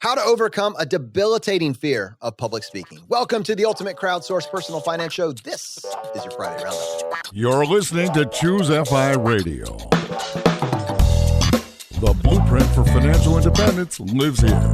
How to overcome a debilitating fear of public speaking. Welcome to the Ultimate Crowdsourced Personal Finance Show. This is your Friday Roundup. You're listening to Choose FI Radio. The blueprint for financial independence lives here.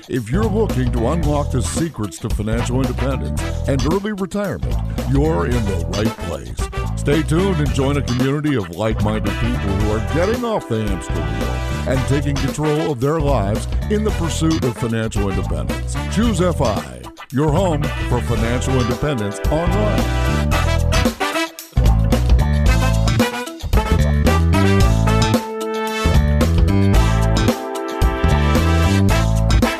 If you're looking to unlock the secrets to financial independence and early retirement, you're in the right place. Stay tuned and join a community of like-minded people who are getting off the hamster wheel and taking control of their lives in the pursuit of financial independence. Choose FI, your home for financial independence online.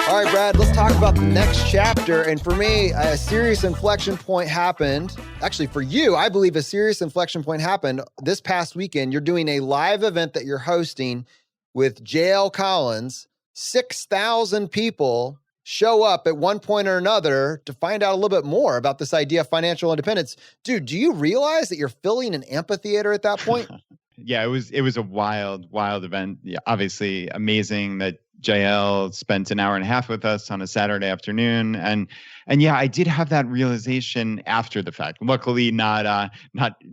All right, Brad, let's talk about the next chapter. And for me, a serious inflection point happened. Actually, for you, I believe a serious inflection point happened this past weekend. You're doing a live event that you're hosting with J.L. Collins. 6,000 people show up at one point or another to find out a little bit more about this idea of financial independence. Dude, do you realize that you're filling an amphitheater at that point? Yeah, it was a wild event. Yeah, obviously amazing that JL spent an hour and a half with us on a Saturday afternoon. And yeah, I did have that realization after the fact. Luckily not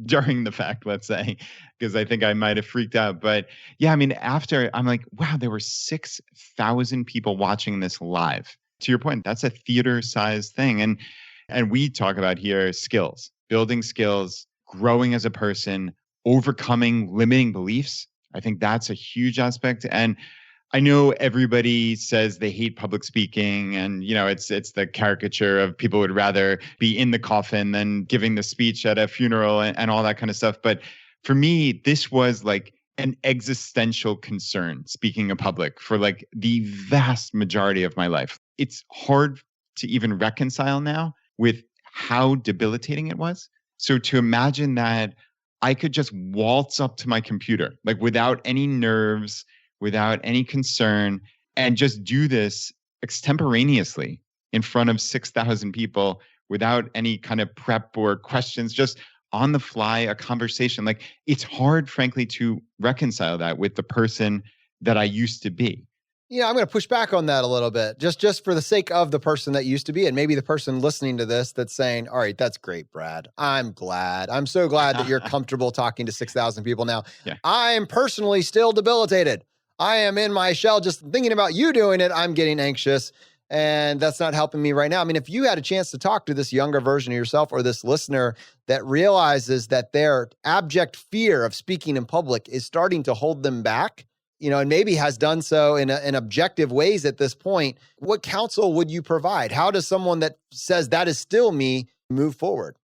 during the fact, let's say, because I think I might have freaked out. But yeah, I mean, after, I'm like, wow, there were 6,000 people watching this live. To your point, that's a theater-sized thing. And we talk about here skills, building skills, growing as a person, overcoming limiting beliefs. I think that's a huge aspect. And I know everybody says they hate public speaking, and it's the caricature of people would rather be in the coffin than giving the speech at a funeral and all that kind of stuff. But for me, this was like an existential concern, speaking in public, for like the vast majority of my life. It's hard to even reconcile now with how debilitating it was. So to imagine that I could just waltz up to my computer, like without any nerves, without any concern, and just do this extemporaneously in front of 6,000 people without any kind of prep or questions, just on the fly, a conversation. Like, it's hard, frankly, to reconcile that with the person that I used to be. Yeah, I'm going to push back on that a little bit, just for the sake of the person that used to be, and maybe the person listening to this that's saying, all right, that's great, Brad. I'm so glad that you're comfortable talking to 6,000 people now. Yeah. I'm personally still debilitated. I am in my shell. Just thinking about you doing it, I'm getting anxious, and that's not helping me right now. I mean, if you had a chance to talk to this younger version of yourself or this listener that realizes that their abject fear of speaking in public is starting to hold them back, and maybe has done so in objective ways at this point, what counsel would you provide? How does someone that says that is still me move forward?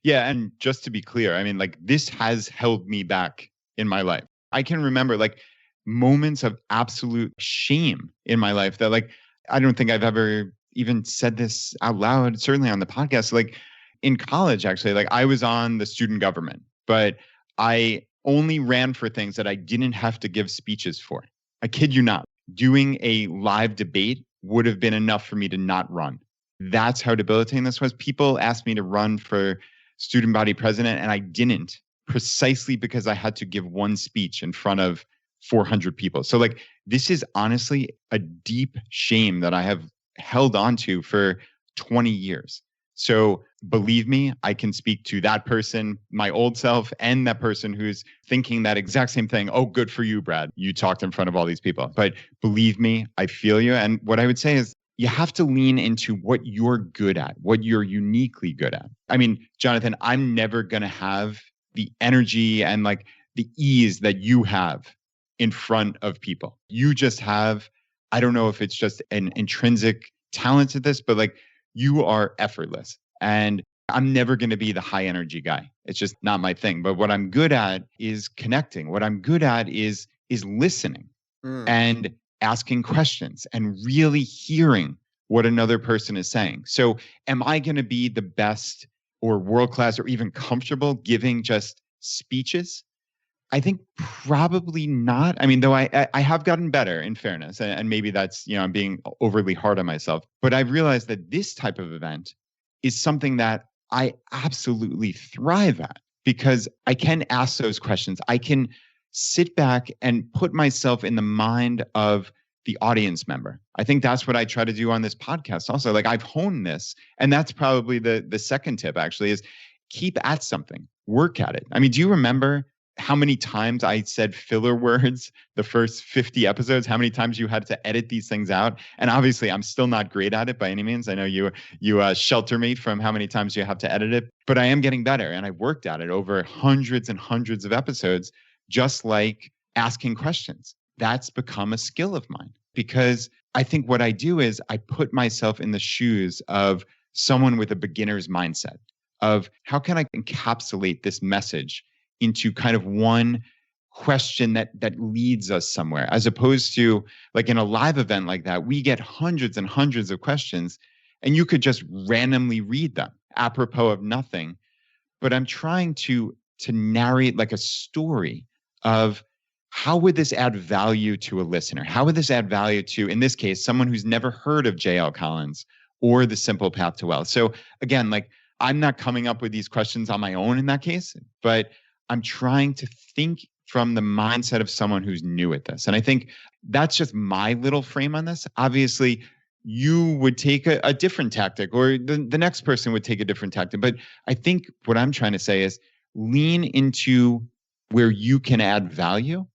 Yeah. And just to be clear, I mean, like, this has held me back in my life. I can remember like moments of absolute shame in my life that, like, I don't think I've ever even said this out loud, certainly on the podcast. Like, in college, actually, like, I was on the student government, but I only ran for things that I didn't have to give speeches for. I kid you not. Doing a live debate would have been enough for me to not run. That's how debilitating this was. People asked me to run for student body president, and I didn't, precisely because I had to give one speech in front of 400 people. So like, this is honestly a deep shame that I have held on to for 20 years. So believe me, I can speak to that person, my old self, and that person who's thinking that exact same thing. Oh, good for you, Brad. You talked in front of all these people. But believe me, I feel you. And what I would say is you have to lean into what you're good at, what you're uniquely good at. I mean, Jonathan, I'm never going to have the energy and like the ease that you have in front of people. You just have, I don't know if it's just an intrinsic talent to this, but like, you are effortless. And I'm never going to be the high energy guy. It's just not my thing. But what I'm good at is connecting. What I'm good at is listening and asking questions and really hearing what another person is saying. So am I going to be the best or world-class or even comfortable giving just speeches? I think probably not. I mean, though I have gotten better, in fairness, and maybe that's, I'm being overly hard on myself, but I've realized that this type of event is something that I absolutely thrive at. because I can ask those questions. I can sit back and put myself in the mind of the audience member. I think that's what I try to do on this podcast also. Like I've honed this, and that's probably the second tip actually is keep at something, work at it. I mean, do you remember how many times I said filler words the first 50 episodes, how many times you had to edit these things out? And obviously I'm still not great at it by any means. I know you shelter me from how many times you have to edit it, but I am getting better. And I worked at it over hundreds and hundreds of episodes, just like asking questions. That's become a skill of mine because I think what I do is I put myself in the shoes of someone with a beginner's mindset of how can I encapsulate this message into kind of one question that leads us somewhere, as opposed to like in a live event like that, we get hundreds and hundreds of questions and you could just randomly read them apropos of nothing. But I'm trying to narrate like a story of how would this add value to a listener? How would this add value to, in this case, someone who's never heard of J.L. Collins or The Simple Path to Wealth? So again, like I'm not coming up with these questions on my own in that case, but I'm trying to think from the mindset of someone who's new at this. And I think that's just my little frame on this. Obviously, you would take a different tactic or the next person would take a different tactic. But I think what I'm trying to say is lean into where you can add value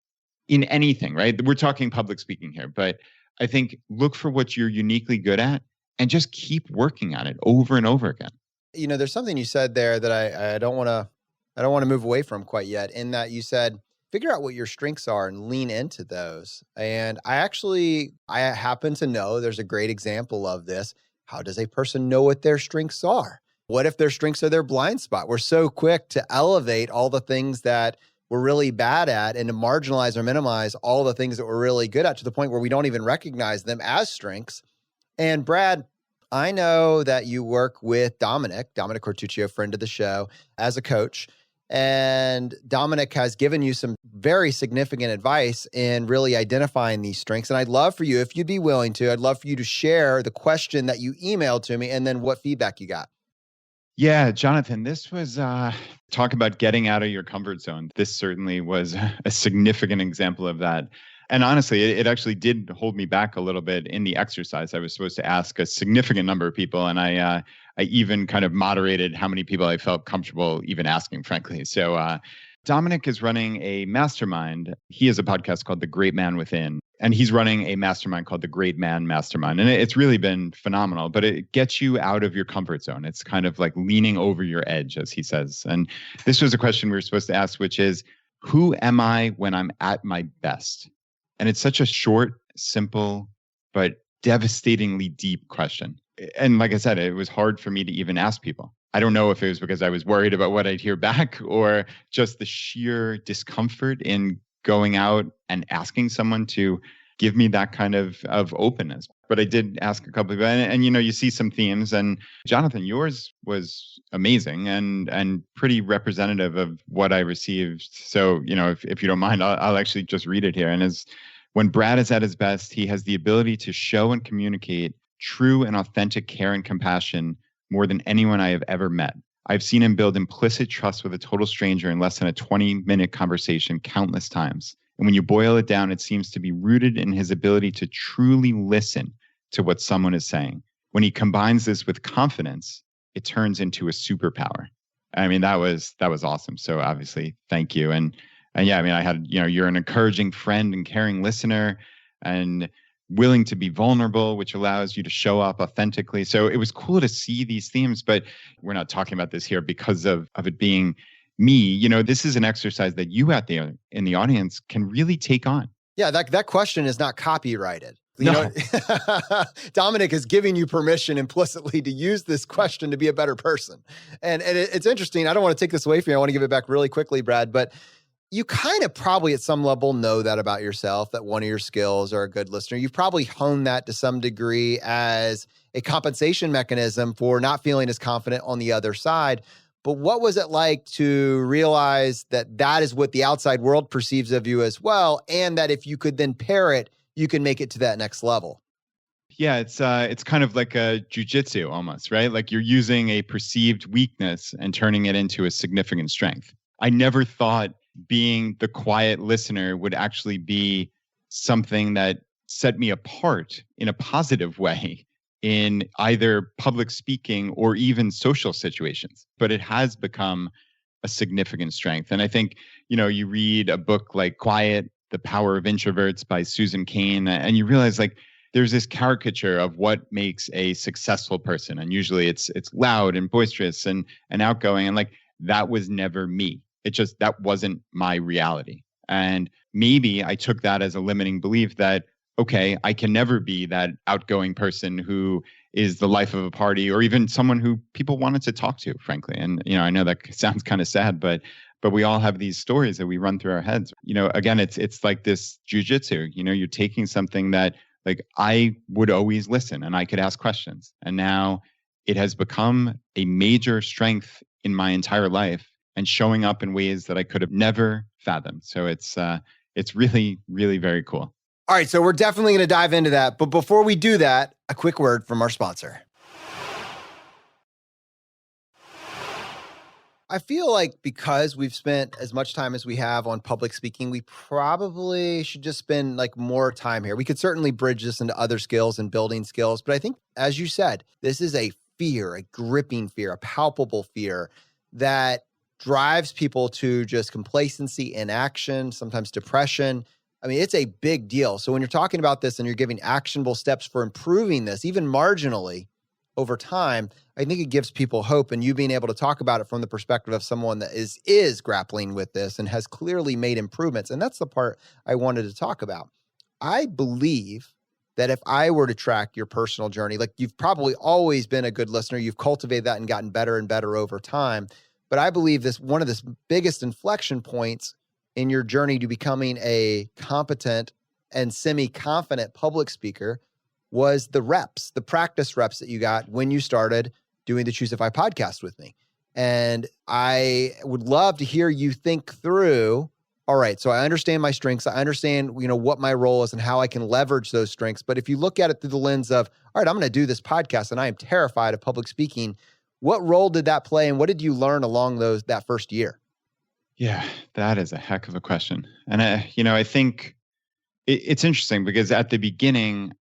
in anything, right? We're talking public speaking here, but I think look for what you're uniquely good at and just keep working on it over and over again. You know, there's something you said there that I don't want to move away from quite yet, in that you said, figure out what your strengths are and lean into those. And I happen to know there's a great example of this. How does a person know what their strengths are? What if their strengths are their blind spot? We're so quick to elevate all the things that we're really bad at and to marginalize or minimize all the things that we're really good at to the point where we don't even recognize them as strengths. And Brad, I know that you work with Dominic Cortuccio, friend of the show, as a coach. And Dominic has given you some very significant advice in really identifying these strengths. And I'd love for you, if you'd be willing to, I'd love for you to share the question that you emailed to me and then what feedback you got. Yeah, Jonathan, this was talk about getting out of your comfort zone. This certainly was a significant example of that. And honestly, it actually did hold me back a little bit in the exercise. I was supposed to ask a significant number of people, and I even kind of moderated how many people I felt comfortable even asking, frankly. So Dominic is running a mastermind. He has a podcast called The Great Man Within, and he's running a mastermind called The Great Man Mastermind. And it's really been phenomenal, but it gets you out of your comfort zone. It's kind of like leaning over your edge, as he says. And this was a question we were supposed to ask, which is, who am I when I'm at my best? And it's such a short, simple, but devastatingly deep question. And like I said, it was hard for me to even ask people. I don't know if it was because I was worried about what I'd hear back or just the sheer discomfort in going out and asking someone to give me that kind of openness. But I did ask a couple of people, and you know, you see some themes. And Jonathan, yours was amazing and pretty representative of what I received. So, you know, if you don't mind, I'll actually just read it here. And as when Brad is at his best, he has the ability to show and communicate true and authentic care and compassion more than anyone I have ever met. I've seen him build implicit trust with a total stranger in less than a 20-minute conversation countless times. And when you boil it down, it seems to be rooted in his ability to truly listen to what someone is saying. When he combines this with confidence, it turns into a superpower. I mean, that was awesome. So obviously, thank you. And yeah, I mean, I had, you know, you're an encouraging friend and caring listener and willing to be vulnerable, which allows you to show up authentically. So it was cool to see these themes, but we're not talking about this here because of it being me. You know, this is an exercise that you in the audience can really take on. Yeah, that question is not copyrighted. No. Know, Dominic is giving you permission implicitly to use this question to be a better person. And it's interesting. I don't want to take this away from you. I want to give it back really quickly, Brad, but you kind of probably at some level know that about yourself, that one of your skills are a good listener. You've probably honed that to some degree as a compensation mechanism for not feeling as confident on the other side. But what was it like to realize that that is what the outside world perceives of you as well, and that if you could then pair it, you can make it to that next level? Yeah, it's kind of like a jujitsu almost, right? Like you're using a perceived weakness and turning it into a significant strength. I never thought being the quiet listener would actually be something that set me apart in a positive way in either public speaking or even social situations. But it has become a significant strength. And I think, you read a book like Quiet, The Power of Introverts by Susan Cain, and you realize like there's this caricature of what makes a successful person. And usually it's loud and boisterous and outgoing. And like that was never me. It just that wasn't my reality. And maybe I took that as a limiting belief that, okay, I can never be that outgoing person who is the life of a party or even someone who people wanted to talk to, frankly. And, I know that sounds kind of sad, but we all have these stories that we run through our heads. Again, it's like this jujitsu, you're taking something that like I would always listen and I could ask questions. And now it has become a major strength in my entire life and showing up in ways that I could have never fathomed. So it's really, really very cool. All right, so we're definitely going to dive into that. But before we do that, a quick word from our sponsor. I feel like because we've spent as much time as we have on public speaking, we probably should just spend like more time here. We could certainly bridge this into other skills and building skills. But I think, as you said, this is a fear, a gripping fear, a palpable fear that drives people to just complacency, inaction, sometimes depression. I mean, it's a big deal. So when you're talking about this and you're giving actionable steps for improving this, even marginally over time, I think it gives people hope. And you being able to talk about it from the perspective of someone that is grappling with this and has clearly made improvements. And that's the part I wanted to talk about. I believe that if I were to track your personal journey, like you've probably always been a good listener, you've cultivated that and gotten better and better over time. But I believe one of the biggest inflection points in your journey to becoming a competent and semi-confident public speaker was the reps, the practice reps that you got when you started doing the Choosify podcast with me. And I would love to hear you think through, all right, so I understand my strengths. I understand, what my role is and how I can leverage those strengths. But if you look at it through the lens of, all right, I'm going to do this podcast and I am terrified of public speaking, what role did that play and what did you learn along that first year? Yeah, that is a heck of a question. And, I think it's interesting because at the beginning,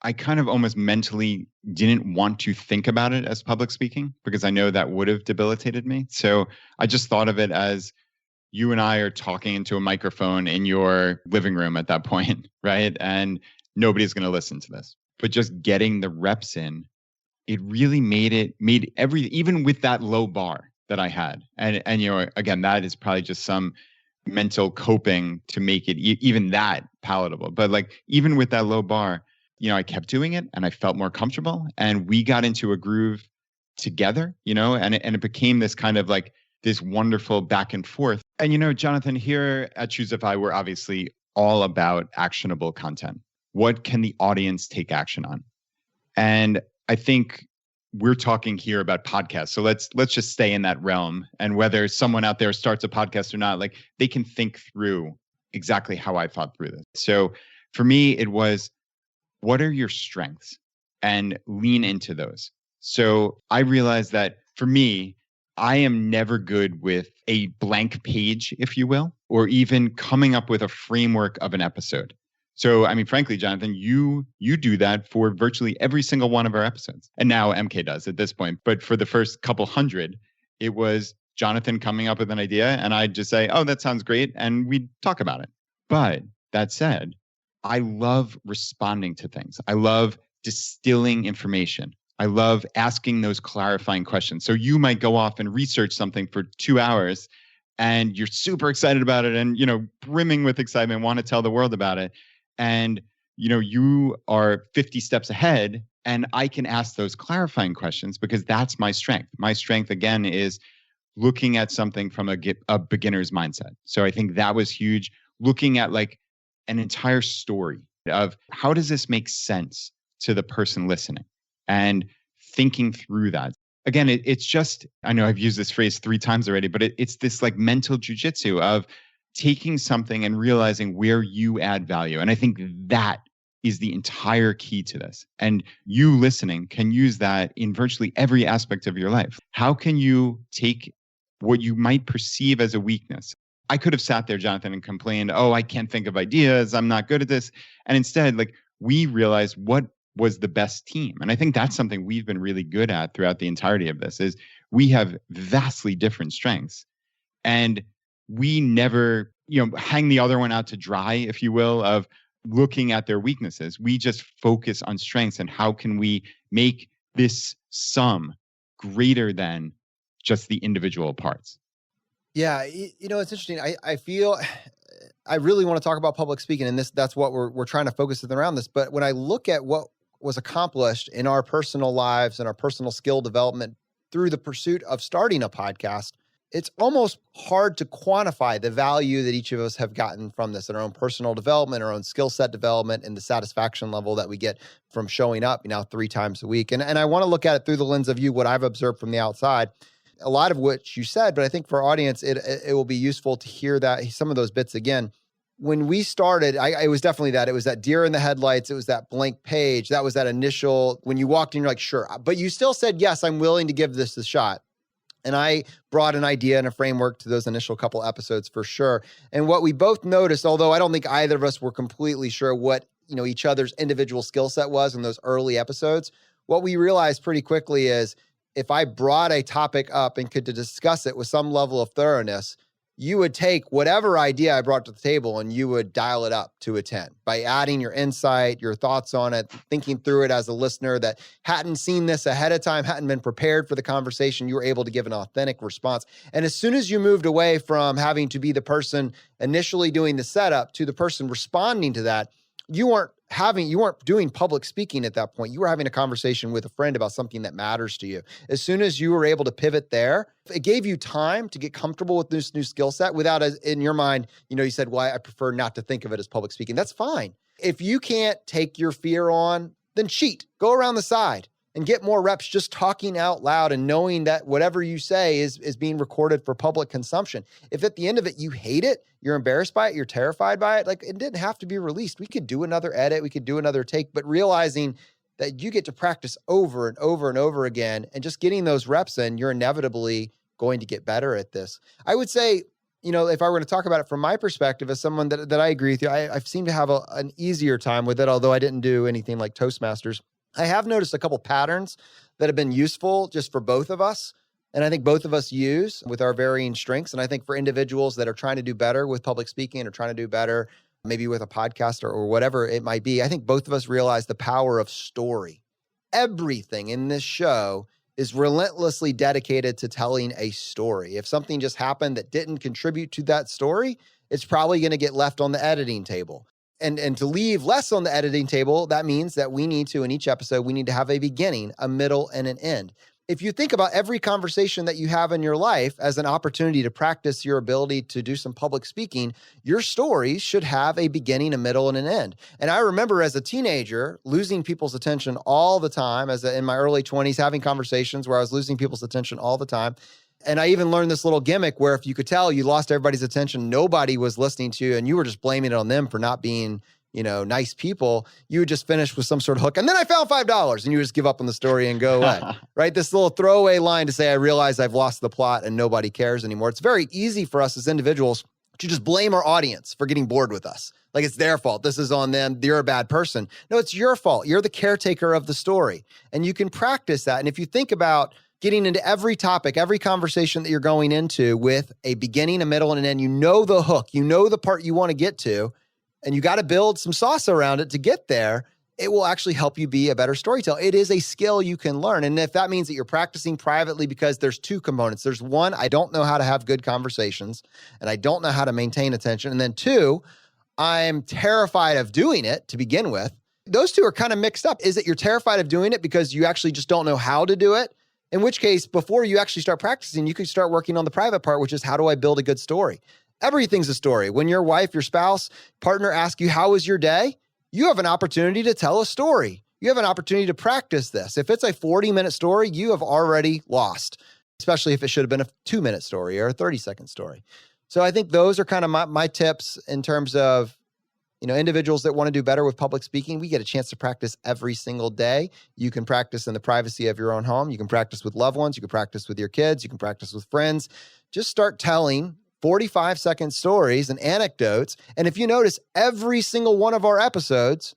I kind of almost mentally didn't want to think about it as public speaking because I know that would have debilitated me. So I just thought of it as you and I are talking into a microphone in your living room at that point, right? And nobody's going to listen to this. But just getting the reps in, it really made even with that low bar that I had. And again, that is probably just some mental coping to make it even that palatable. But like, even with that low bar, I kept doing it and I felt more comfortable and we got into a groove together, and it became this kind of like this wonderful back and forth. And, Jonathan, here at Choosify, we're obviously all about actionable content. What can the audience take action on? And I think we're talking here about podcasts. So let's just stay in that realm. And whether someone out there starts a podcast or not, like they can think through exactly how I thought through this. So for me, it was, what are your strengths? And lean into those. So I realized that for me, I am never good with a blank page, if you will, or even coming up with a framework of an episode. So, I mean, frankly, Jonathan, you do that for virtually every single one of our episodes. And now MK does at this point. But for the first couple hundred, it was Jonathan coming up with an idea and I'd just say, oh, that sounds great. And we'd talk about it. But that said, I love responding to things. I love distilling information. I love asking those clarifying questions. So you might go off and research something for 2 hours and you're super excited about it and, brimming with excitement, want to tell the world about it. And, you are 50 steps ahead and I can ask those clarifying questions because that's my strength. My strength, again, is looking at something from a beginner's mindset. So I think that was huge. Looking at like an entire story of how does this make sense to the person listening and thinking through that. Again, it's just, I know I've used this phrase 3 times already, but it's this like mental jujitsu of taking something and realizing where you add value. And I think that is the entire key to this. And you listening can use that in virtually every aspect of your life. How can you take what you might perceive as a weakness. I could have sat there, Jonathan, and complained, oh, I can't think of ideas. I'm not good at this. And instead, like, we realized what was the best team. And I think that's something we've been really good at throughout the entirety of this is we have vastly different strengths. And we never, hang the other one out to dry, if you will, of looking at their weaknesses. We just focus on strengths and how can we make this sum greater than just the individual parts. Yeah, it's interesting. I feel I really want to talk about public speaking, and that's what we're trying to focus around this. But when I look at what was accomplished in our personal lives and our personal skill development through the pursuit of starting a podcast, it's almost hard to quantify the value that each of us have gotten from this in our own personal development, our own skill set development, and the satisfaction level that we get from showing up 3 times a week. And I want to look at it through the lens of what I've observed from the outside. A lot of which you said, but I think for our audience, it will be useful to hear that some of those bits again. When we started, it was definitely that. It was that deer in the headlights. It was that blank page. That was that initial, when you walked in, you're like, sure. But you still said, yes, I'm willing to give this a shot. And I brought an idea and a framework to those initial couple episodes for sure. And what we both noticed, although I don't think either of us were completely sure what, each other's individual skill set was in those early episodes, what we realized pretty quickly is if I brought a topic up and could discuss it with some level of thoroughness, you would take whatever idea I brought to the table and you would dial it up to a 10 by adding your insight, your thoughts on it, thinking through it as a listener that hadn't seen this ahead of time, hadn't been prepared for the conversation. You were able to give an authentic response. And as soon as you moved away from having to be the person initially doing the setup to the person responding to that, you weren't doing public speaking at that point. You were having a conversation with a friend about something that matters to you. As soon as you were able to pivot there, it gave you time to get comfortable with this new skill set without, in your mind, you said, well, I prefer not to think of it as public speaking. That's fine. If you can't take your fear on, then cheat. Go around the side and get more reps just talking out loud and knowing that whatever you say is being recorded for public consumption. If at the end of it, you hate it, you're embarrassed by it, you're terrified by it, like it didn't have to be released. We could do another edit, we could do another take, but realizing that you get to practice over and over and over again and just getting those reps in, you're inevitably going to get better at this. I would say, if I were to talk about it from my perspective as someone that I agree with you, I seem to have an easier time with it, although I didn't do anything like Toastmasters. I have noticed a couple patterns that have been useful just for both of us. And I think both of us use with our varying strengths. And I think for individuals that are trying to do better with public speaking or trying to do better, maybe with a podcast or whatever it might be, I think both of us realize the power of story. Everything in this show is relentlessly dedicated to telling a story. If something just happened that didn't contribute to that story, it's probably going to get left on the editing table. And to leave less on the editing table, that means that we need to, in each episode, we need to have a beginning, a middle, and an end. If you think about every conversation that you have in your life as an opportunity to practice your ability to do some public speaking, your stories should have a beginning, a middle, and an end. And I remember as a teenager losing people's attention all the time, in my early 20s, having conversations where I was losing people's attention all the time. And I even learned this little gimmick where if you could tell you lost everybody's attention, nobody was listening to you, and you were just blaming it on them for not being, nice people, you would just finish with some sort of hook. And then I found $5 and you just give up on the story and go away, right? This little throwaway line to say, I realize I've lost the plot and nobody cares anymore. It's very easy for us as individuals to just blame our audience for getting bored with us. Like it's their fault. This is on them. You're a bad person. No, it's your fault. You're the caretaker of the story. And you can practice that. And if you think about getting into every topic, every conversation that you're going into with a beginning, a middle, and an end, the hook, the part you want to get to, and you got to build some sauce around it to get there, it will actually help you be a better storyteller. It is a skill you can learn. And if that means that you're practicing privately, because there's two components. There's one, I don't know how to have good conversations, and I don't know how to maintain attention. And then two, I'm terrified of doing it to begin with. Those two are kind of mixed up. Is it you're terrified of doing it because you actually just don't know how to do it? In which case, before you actually start practicing, you can start working on the private part, which is how do I build a good story? Everything's a story. When your wife, your spouse, partner asks you, how was your day? You have an opportunity to tell a story. You have an opportunity to practice this. If it's a 40-minute story, you have already lost, especially if it should have been a 2-minute story or a 30-second story. So I think those are kind of my tips in terms of individuals that want to do better with public speaking. We get a chance to practice every single day. You can practice in the privacy of your own home. You can practice with loved ones. You can practice with your kids. You can practice with friends. just start telling 45-second stories and anecdotes. And if you notice, every single one of our episodes,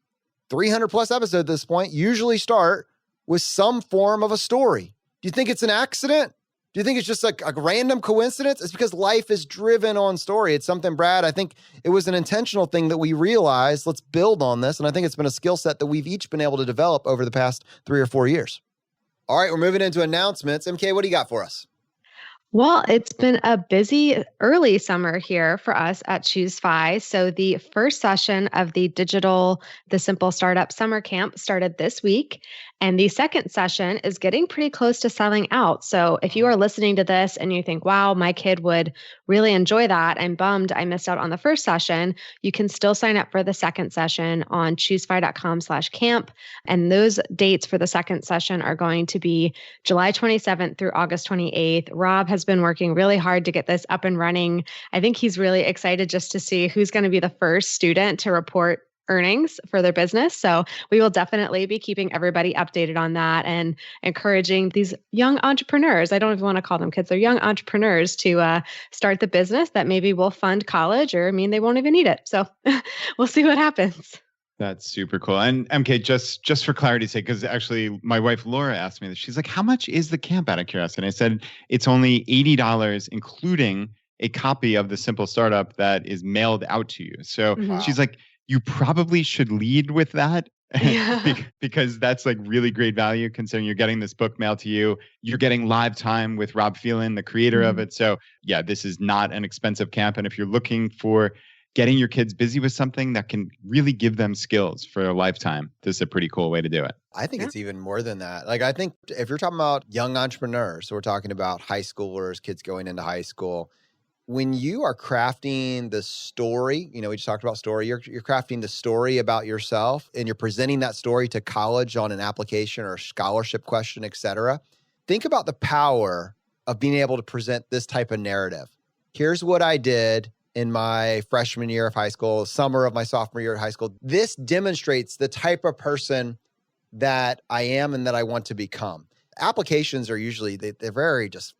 300 plus episodes at this point, usually start with some form of a story. Do you think it's an accident? Do you think it's just like a random coincidence? It's because life is driven on story. It's something, Brad, I think it was an intentional thing that we realized, let's build on this. And I think it's been a skill set that we've each been able to develop over the past 3 or 4 years. All right, we're moving into announcements. MK, what do you got for us? Well, it's been a busy early summer here for us at ChooseFi. So the first session of the Simple Startup Summer Camp started this week. And the second session is getting pretty close to selling out. So if you are listening to this and you think, wow, my kid would really enjoy that, I'm bummed I missed out on the first session, you can still sign up for the second session on choosefi.com/camp. And those dates for the second session are going to be July 27th through August 28th. Rob has been working really hard to get this up and running. I think he's really excited just to see who's going to be the first student to report earnings for their business. So we will definitely be keeping everybody updated on that and encouraging these young entrepreneurs. I don't even want to call them kids. They're young entrepreneurs to start the business that maybe will fund college or they won't even need it. So we'll see what happens. That's super cool. And MK, just for clarity's sake, because actually my wife Laura asked me this. She's like, how much is the camp, out of curiosity? And I said, it's only $80, including a copy of the Simple Startup that is mailed out to you. So she's like, you probably should lead with that because that's like really great value considering you're getting this book mailed to you. You're getting live time with Rob Phelan, the creator of it. So yeah, this is not an expensive camp. And if you're looking for getting your kids busy with something that can really give them skills for a lifetime, this is a pretty cool way to do it. I think it's even more than that. Like, I think if you're talking about young entrepreneurs, so we're talking about high schoolers, kids going into high school, when you are crafting the story, we just talked about story, you're crafting the story about yourself and you're presenting that story to college on an application or a scholarship question, et cetera. Think about the power of being able to present this type of narrative. Here's what I did in my freshman year of high school, summer of my sophomore year of high school. This demonstrates the type of person that I am and that I want to become. Applications are usually, they're very just,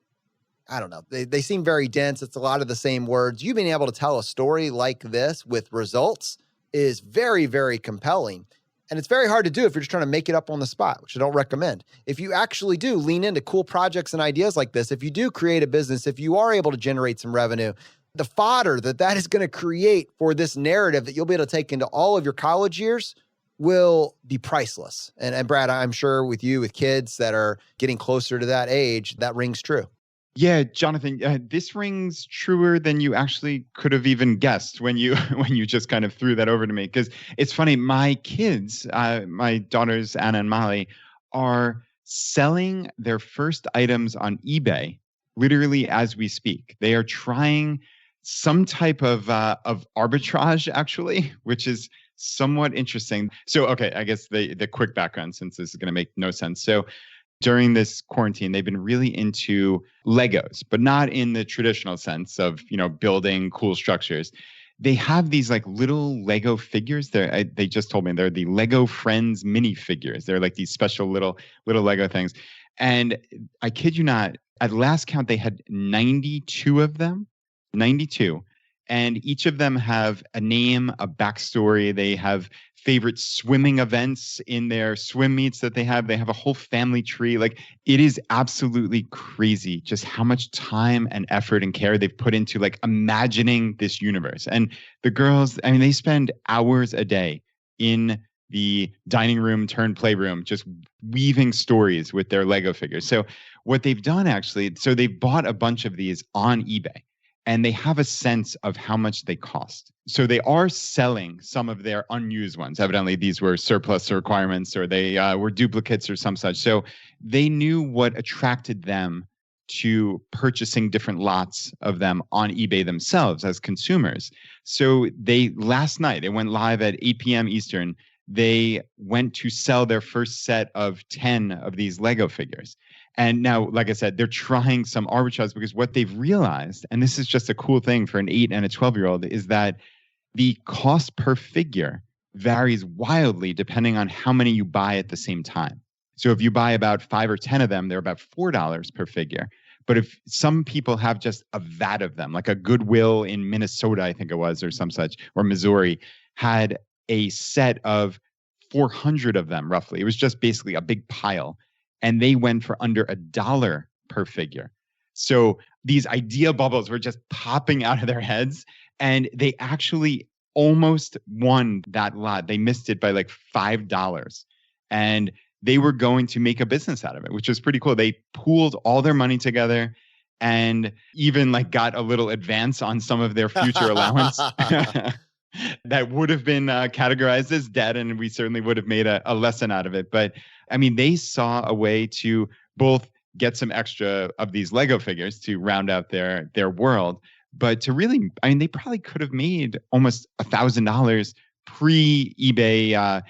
I don't know. They seem very dense. It's a lot of the same words. You being able to tell a story like this with results is very, very compelling. And it's very hard to do if you're just trying to make it up on the spot, which I don't recommend. If you actually do lean into cool projects and ideas like this, if you do create a business, if you are able to generate some revenue, the fodder that is going to create for this narrative that you'll be able to take into all of your college years will be priceless. And Brad, I'm sure with you, with kids that are getting closer to that age, that rings true. Yeah, Jonathan, this rings truer than you actually could have even guessed when you just kind of threw that over to me. Because it's funny, my kids, my daughters, Anna and Molly, are selling their first items on eBay literally as we speak. They are trying some type of arbitrage, actually, which is somewhat interesting. So, okay, I guess the quick background, since this is going to make no sense. So during this quarantine, they've been really into Legos, but not in the traditional sense of, building cool structures. They have these like little Lego figures. They just told me they're the Lego Friends minifigures. They're like these special little Lego things. And I kid you not, at last count, they had 92 of them, 92. And each of them have a name, a backstory. They have favorite swimming events in their swim meets that they have. They have a whole family tree. Like, it is absolutely crazy just how much time and effort and care they've put into like imagining this universe. And the girls, I mean, they spend hours a day in the dining room turned playroom just weaving stories with their Lego figures. So what they've done actually, so they've bought a bunch of these on eBay. And they have a sense of how much they cost. So they are selling some of their unused ones. Evidently, these were surplus requirements or they were duplicates or some such. So they knew what attracted them to purchasing different lots of them on eBay themselves as consumers. So last night, they went live at 8 p.m. Eastern. They went to sell their first set of 10 of these Lego figures. And now, like I said, they're trying some arbitrage because what they've realized, and this is just a cool thing for an 8 and a 12-year-old, is that the cost per figure varies wildly depending on how many you buy at the same time. So if you buy about 5 or 10 of them, they're about $4 per figure. But if some people have just a vat of them, like a Goodwill in Minnesota, I think it was, or some such, or Missouri, had a set of 400 of them roughly. It was just basically a big pile. And they went for under $1 per figure. So these idea bubbles were just popping out of their heads. And they actually almost won that lot. They missed it by like $5. And they were going to make a business out of it, which was pretty cool. They pooled all their money together and even like got a little advance on some of their future allowance that would have been categorized as debt. And we certainly would have made a lesson out of it. But I mean, they saw a way to both get some extra of these Lego figures to round out their world, but to really, I mean, they probably could have made almost $1,000 pre-eBay,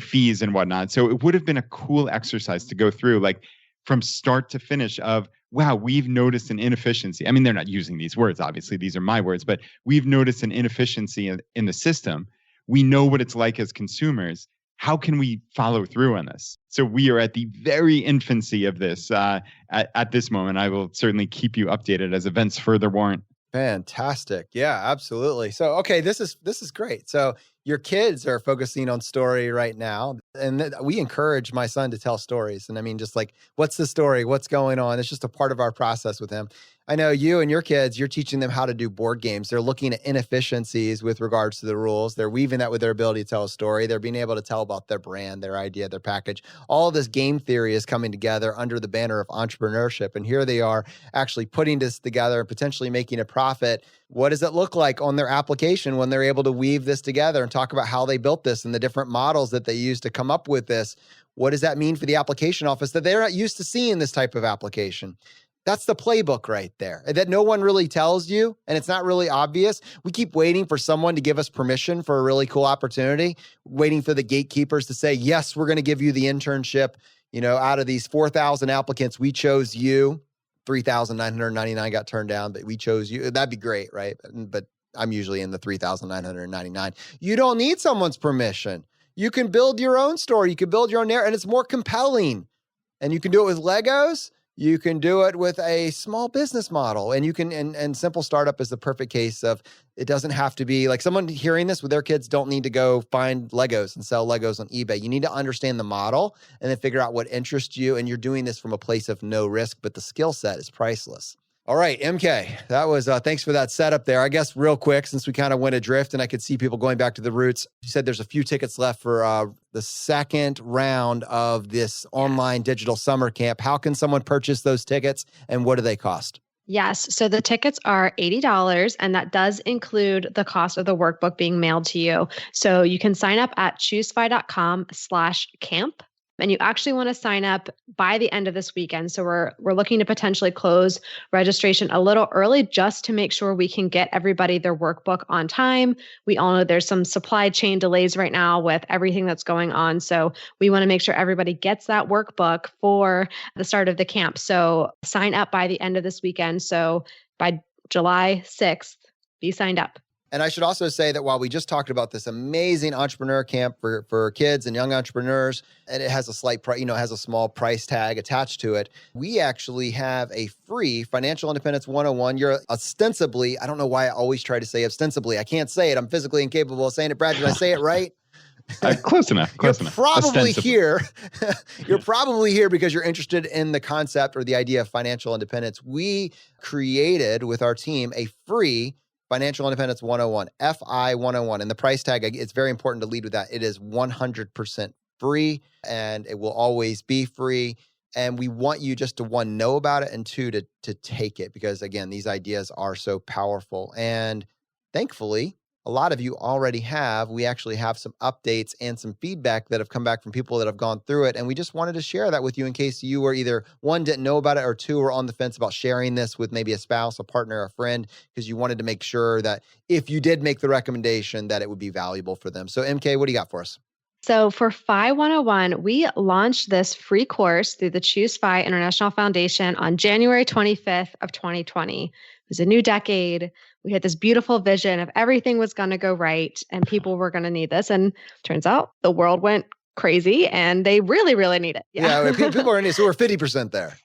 fees and whatnot. So it would have been a cool exercise to go through, like from start to finish of, wow, we've noticed an inefficiency. I mean, they're not using these words, obviously, these are my words, but we've noticed an inefficiency in the system. We know what it's like as consumers. How can we follow through on this? So we are at the very infancy of this at this moment. I will certainly keep you updated as events further warrant. Fantastic. Yeah, absolutely. So, okay, this is great. So your kids are focusing on story right now. And we encourage my son to tell stories. And I mean, just like, what's the story? What's going on? It's just a part of our process with him. I know you and your kids, you're teaching them how to do board games. They're looking at inefficiencies with regards to the rules. They're weaving that with their ability to tell a story. They're being able to tell about their brand, their idea, their package. All of this game theory is coming together under the banner of entrepreneurship. And here they are actually putting this together and potentially making a profit. What does it look like on their application when they're able to weave this together and talk about how they built this and the different models that they used to come up with this? What does that mean for the application office that they're not used to seeing this type of application? That's the playbook right there that no one really tells you, and it's not really obvious. We keep waiting for someone to give us permission for a really cool opportunity, waiting for the gatekeepers to say, yes, we're going to give you the internship. Out of these 4,000 applicants, we chose you. 3,999 got turned down, but we chose you. That'd be great, right? But I'm usually in the 3,999. You don't need someone's permission. You can build your own story. You can build your own narrative, and it's more compelling. And you can do it with Legos. You can do it with a small business model, and you can, and Simple Startup is the perfect case of, it doesn't have to be like someone hearing this with their kids don't need to go find Legos and sell Legos on eBay. You need to understand the model and then figure out what interests you. And you're doing this from a place of no risk, but the skill set is priceless. All right, MK, that was, thanks for that setup there. I guess real quick, since we kind of went adrift and I could see people going back to the roots, you said there's a few tickets left for the second round of this online digital summer camp. How can someone purchase those tickets and what do they cost? Yes. So the tickets are $80, and that does include the cost of the workbook being mailed to you. So you can sign up at choosefy.com/camp. And you actually want to sign up by the end of this weekend. So we're looking to potentially close registration a little early just to make sure we can get everybody their workbook on time. We all know there's some supply chain delays right now with everything that's going on. So we want to make sure everybody gets that workbook for the start of the camp. So sign up by the end of this weekend. So by July 6th, be signed up. And I should also say that while we just talked about this amazing entrepreneur camp for kids and young entrepreneurs, and it has a slight price, it has a small price tag attached to it, we actually have a free Financial Independence 101. You're ostensibly, I don't know why I always try to say ostensibly. I can't say it. I'm physically incapable of saying it. Brad, did I say it right? Close enough. You're probably here. You're probably here because you're interested in the concept or the idea of financial independence. We created with our team a free Financial Independence 101, FI 101. And the price tag, it's very important to lead with that. It is 100% free, and it will always be free. And we want you just to, one, know about it, and two, to take it, because again, these ideas are so powerful. And thankfully, a lot of you already have. We actually have some updates and some feedback that have come back from people that have gone through it. And we just wanted to share that with you in case you were either, one, didn't know about it, or two, were on the fence about sharing this with maybe a spouse, a partner, a friend, because you wanted to make sure that if you did make the recommendation, that it would be valuable for them. So MK, what do you got for us? So for FI 101, we launched this free course through the Choose FI International Foundation on January 25th of 2020. It was a new decade. We had this beautiful vision of everything was going to go right and people were going to need this. And turns out the world went crazy and they really, really need it. Yeah, people are in it. So we're 50% there.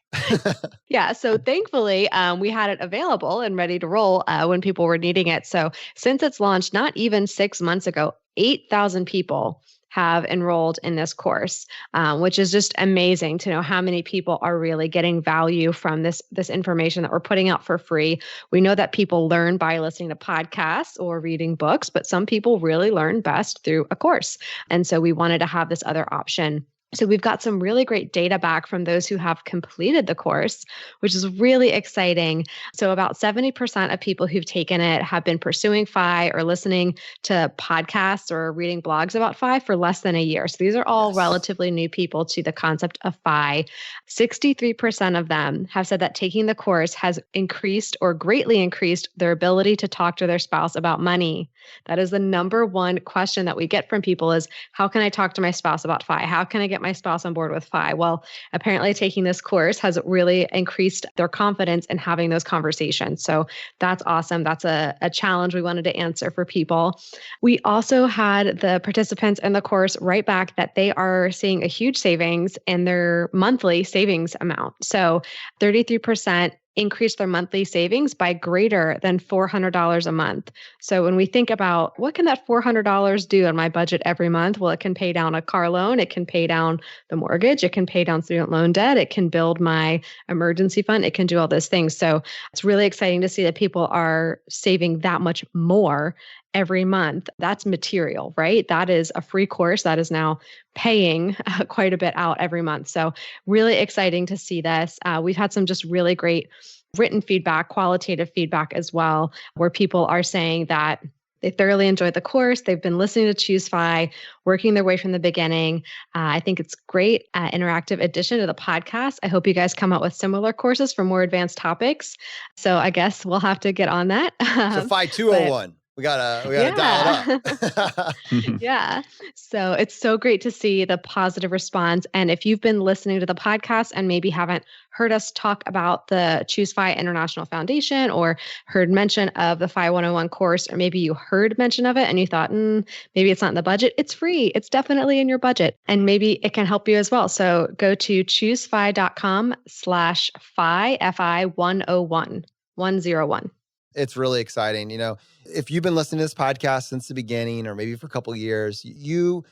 Yeah. So thankfully, we had it available and ready to roll when people were needing it. So since its launched, not even 6 months ago, 8,000 people have enrolled in this course, which is just amazing to know how many people are really getting value from this information that we're putting out for free. We know that people learn by listening to podcasts or reading books, but some people really learn best through a course. And so we wanted to have this other option. So we've got some really great data back from those who have completed the course, which is really exciting. So about 70% of people who've taken it have been pursuing FI or listening to podcasts or reading blogs about FI for less than a year. So these are all relatively new people to the concept of FI. 63% of them have said that taking the course has increased or greatly increased their ability to talk to their spouse about money. That is the number one question that we get from people is, how can I talk to my spouse about FI? How can I get my spouse on board with FI? Well, apparently taking this course has really increased their confidence in having those conversations. So that's awesome. That's a challenge we wanted to answer for people. We also had the participants in the course write back that they are seeing a huge savings in their monthly savings amount. So 33% increase their monthly savings by greater than $400 a month. So when we think about what can that $400 do on my budget every month? Well, it can pay down a car loan. It can pay down the mortgage. It can pay down student loan debt. It can build my emergency fund. It can do all those things. So it's really exciting to see that people are saving that much more every month. That's material, right? That is a free course that is now paying quite a bit out every month. So really exciting to see this. We've had some just really great written feedback, qualitative feedback as well, where people are saying that they thoroughly enjoyed the course. They've been listening to Choose FI, working their way from the beginning. I think it's great interactive addition to the podcast. I hope you guys come out with similar courses for more advanced topics. So I guess we'll have to get on that. So FI 201. We gotta dial it up. Yeah. So it's so great to see the positive response. And if you've been listening to the podcast and maybe haven't heard us talk about the Choose FI International Foundation or heard mention of the FI 101 course, or maybe you heard mention of it and you thought, maybe it's not in the budget. It's free. It's definitely in your budget. And maybe it can help you as well. So go to choosefi.com/FI, FI 101, 101. It's really exciting. You know, if you've been listening to this podcast since the beginning, or maybe for a couple of years, you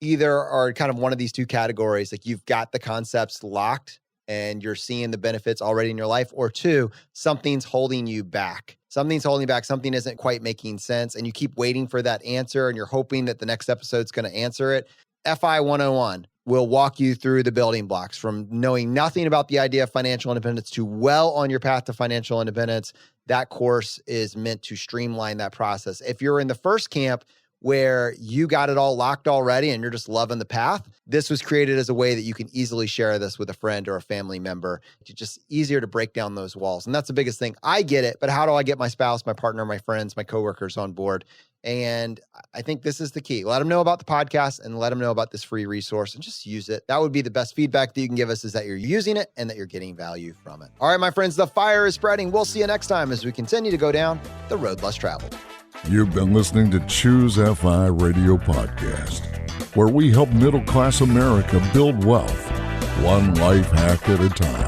either are kind of one of these two categories, like you've got the concepts locked and you're seeing the benefits already in your life, or two, something's holding you back. Something's holding you back. Something isn't quite making sense. And you keep waiting for that answer and you're hoping that the next episode's going to answer it. FI 101 will walk you through the building blocks from knowing nothing about the idea of financial independence to well on your path to financial independence. That course is meant to streamline that process. If you're in the first camp where you got it all locked already and you're just loving the path, this was created as a way that you can easily share this with a friend or a family member. It's just easier to break down those walls. And that's the biggest thing. I get it, but how do I get my spouse, my partner, my friends, my coworkers on board? And I think this is the key. Let them know about the podcast and let them know about this free resource and just use it. That would be the best feedback that you can give us, is that you're using it and that you're getting value from it. All right, my friends, the fire is spreading. We'll see you next time as we continue to go down the road less traveled. You've been listening to Choose FI Radio Podcast, where we help middle-class America build wealth, one life hack at a time.